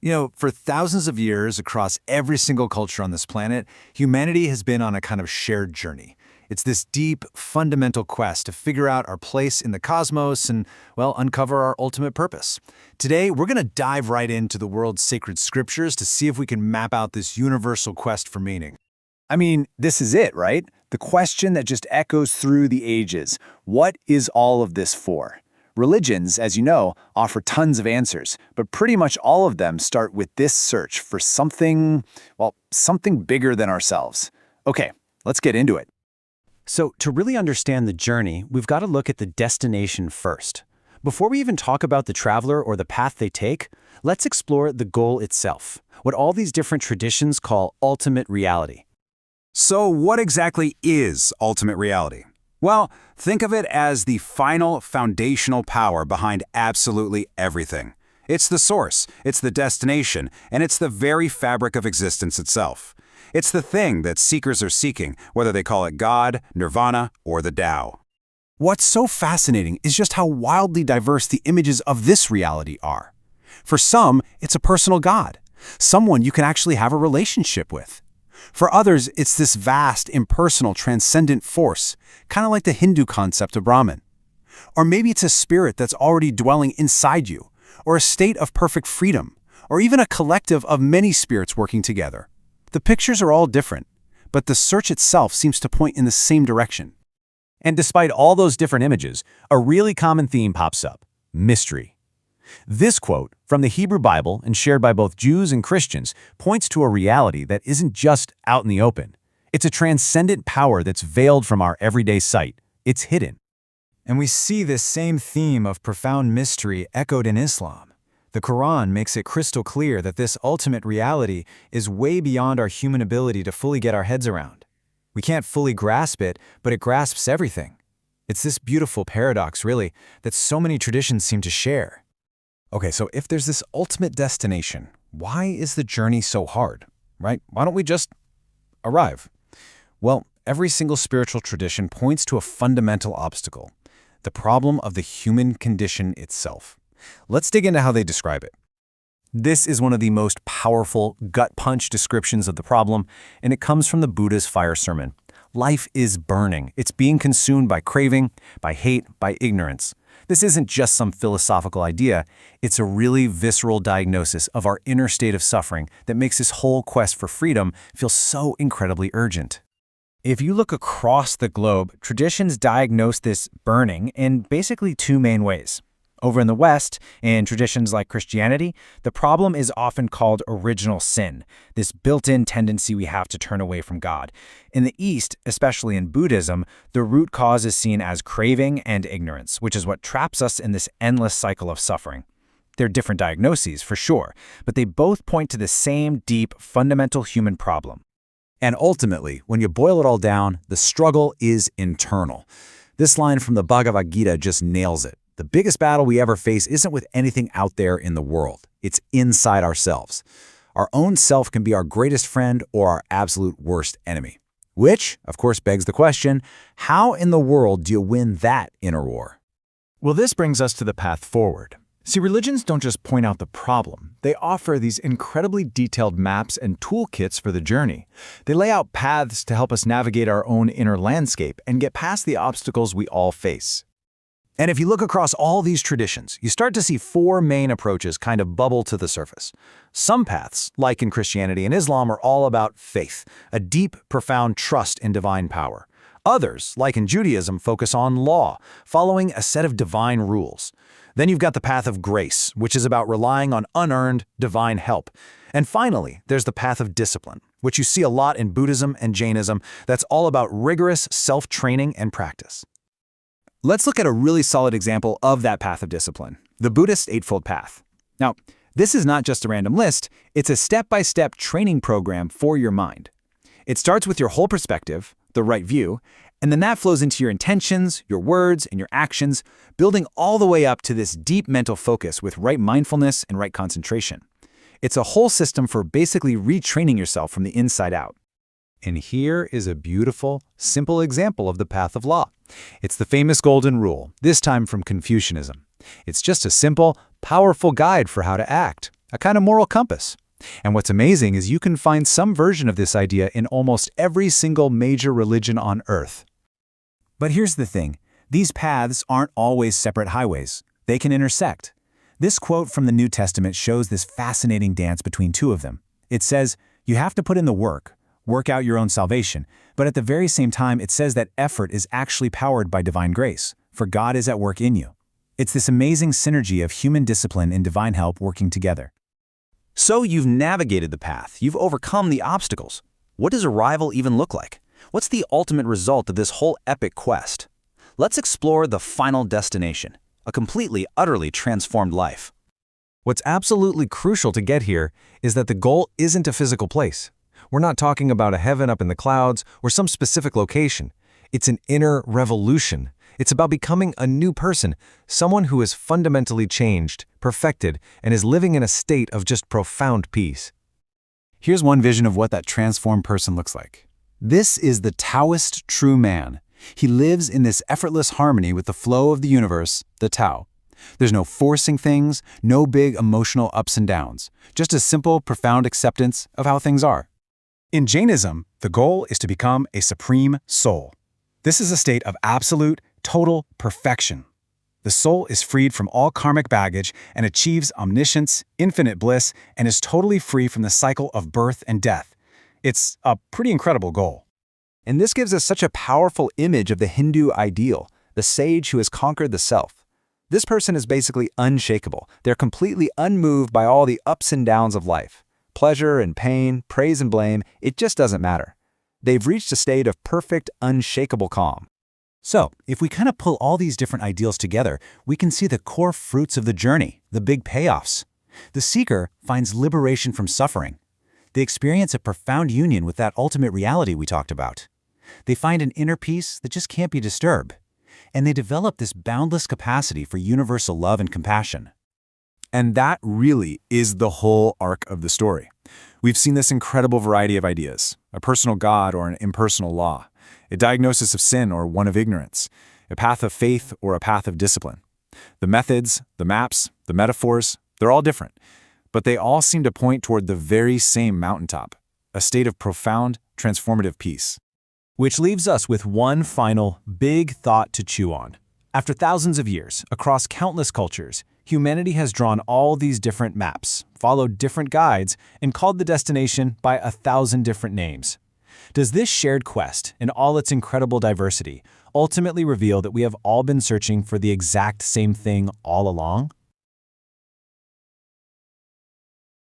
For thousands of years across every single culture on this planet, humanity has been on a kind of shared journey. It's this deep, fundamental quest to figure out our place in the cosmos and, well, uncover our ultimate purpose. Today, we're going to dive right into the world's sacred scriptures to see if we can map out this universal quest for meaning. I mean, this is it, right? The question that just echoes through the ages. What is all of this for? Religions, as you know, offer tons of answers, but pretty much all of them start with this search for something, well, something bigger than ourselves. Okay, let's get into it. So, to really understand the journey, we've got to look at the destination first. Before we even talk about the traveler or the path they take, let's explore the goal itself, what all these different traditions call ultimate reality. So what exactly is ultimate reality? Well, think of it as the final foundational power behind absolutely everything. It's the source, it's the destination, and it's the very fabric of existence itself. It's the thing that seekers are seeking, whether they call it God, Nirvana, or the Tao. What's so fascinating is just how wildly diverse the images of this reality are. For some, it's a personal God, someone you can actually have a relationship with. For others, it's this vast, impersonal, transcendent force, kind of like the Hindu concept of Brahman. Or maybe it's a spirit that's already dwelling inside you, or a state of perfect freedom, or even a collective of many spirits working together. The pictures are all different, but the search itself seems to point in the same direction. And despite all those different images, a really common theme pops up: mystery. This quote, from the Hebrew Bible and shared by both Jews and Christians, points to a reality that isn't just out in the open. It's a transcendent power that's veiled from our everyday sight. It's hidden. And we see this same theme of profound mystery echoed in Islam. The Quran makes it crystal clear that this ultimate reality is way beyond our human ability to fully get our heads around. We can't fully grasp it, but it grasps everything. It's this beautiful paradox, really, that so many traditions seem to share. Okay, so if there's this ultimate destination, why is the journey so hard, right? Why don't we just arrive? Well, every single spiritual tradition points to a fundamental obstacle: the problem of the human condition itself. Let's dig into how they describe it. This is one of the most powerful, gut-punch descriptions of the problem, and it comes from the Buddha's fire sermon. Life is burning. It's being consumed by craving, by hate, by ignorance. This isn't just some philosophical idea. It's a really visceral diagnosis of our inner state of suffering that makes this whole quest for freedom feel so incredibly urgent. If you look across the globe, traditions diagnose this burning in basically two main ways. Over in the West, in traditions like Christianity, the problem is often called original sin, this built-in tendency we have to turn away from God. In the East, especially in Buddhism, the root cause is seen as craving and ignorance, which is what traps us in this endless cycle of suffering. They're different diagnoses, for sure, but they both point to the same deep, fundamental human problem. And ultimately, when you boil it all down, the struggle is internal. This line from the Bhagavad Gita just nails it. The biggest battle we ever face isn't with anything out there in the world. It's inside ourselves. Our own self can be our greatest friend or our absolute worst enemy. Which, of course, begs the question, how in the world do you win that inner war? Well, this brings us to the path forward. See, religions don't just point out the problem. They offer these incredibly detailed maps and toolkits for the journey. They lay out paths to help us navigate our own inner landscape and get past the obstacles we all face. And if you look across all these traditions, you start to see four main approaches kind of bubble to the surface. Some paths, like in Christianity and Islam, are all about faith, a deep, profound trust in divine power. Others, like in Judaism, focus on law, following a set of divine rules. Then you've got the path of grace, which is about relying on unearned, divine help. And finally, there's the path of discipline, which you see a lot in Buddhism and Jainism, that's all about rigorous self-training and practice. Let's look at a really solid example of that path of discipline, the Buddhist Eightfold Path. Now, this is not just a random list, it's a step-by-step training program for your mind. It starts with your whole perspective, the right view, and then that flows into your intentions, your words, and your actions, building all the way up to this deep mental focus with right mindfulness and right concentration. It's a whole system for basically retraining yourself from the inside out. And here is a beautiful, simple example of the path of law. It's the famous Golden Rule, this time from Confucianism. It's just a simple, powerful guide for how to act. a kind of moral compass. And what's amazing is you can find some version of this idea in almost every single major religion on Earth. But here's the thing. These paths aren't always separate highways. They can intersect. This quote from the New Testament shows this fascinating dance between two of them. It says, you have to put in the work out your own salvation, but at the very same time it says that effort is actually powered by divine grace, for God is at work in you. It's this amazing synergy of human discipline and divine help working together. So you've navigated the path, you've overcome the obstacles. What does arrival even look like? What's the ultimate result of this whole epic quest? Let's explore the final destination, a completely, utterly transformed life. What's absolutely crucial to get here is that the goal isn't a physical place. We're not talking about a heaven up in the clouds or some specific location. It's an inner revolution. It's about becoming a new person, someone who is fundamentally changed, perfected, and is living in a state of just profound peace. Here's one vision of what that transformed person looks like. This is the Taoist true man. He lives in this effortless harmony with the flow of the universe, the Tao. There's no forcing things, no big emotional ups and downs, just a simple, profound acceptance of how things are. In Jainism, the goal is to become a supreme soul. This is a state of absolute, total perfection. The soul is freed from all karmic baggage and achieves omniscience, infinite bliss, and is totally free from the cycle of birth and death. It's a pretty incredible goal. And this gives us such a powerful image of the Hindu ideal, the sage who has conquered the self. This person is basically unshakable. They're completely unmoved by all the ups and downs of life. Pleasure and pain, praise and blame, it just doesn't matter. They've reached a state of perfect, unshakable calm. So, if we kind of pull all these different ideals together, we can see the core fruits of the journey, the big payoffs. The seeker finds liberation from suffering. They experience a profound union with that ultimate reality we talked about. They find an inner peace that just can't be disturbed. And they develop this boundless capacity for universal love and compassion. And that really is the whole arc of the story. We've seen this incredible variety of ideas, a personal God or an impersonal law, a diagnosis of sin or one of ignorance, a path of faith or a path of discipline. The methods, the maps, the metaphors, they're all different, but they all seem to point toward the very same mountaintop, a state of profound, transformative peace. Which leaves us with one final, big thought to chew on. After thousands of years, across countless cultures, humanity has drawn all these different maps, followed different guides, and called the destination by 1,000 different names. Does this shared quest, in all its incredible diversity, ultimately reveal that we have all been searching for the exact same thing all along?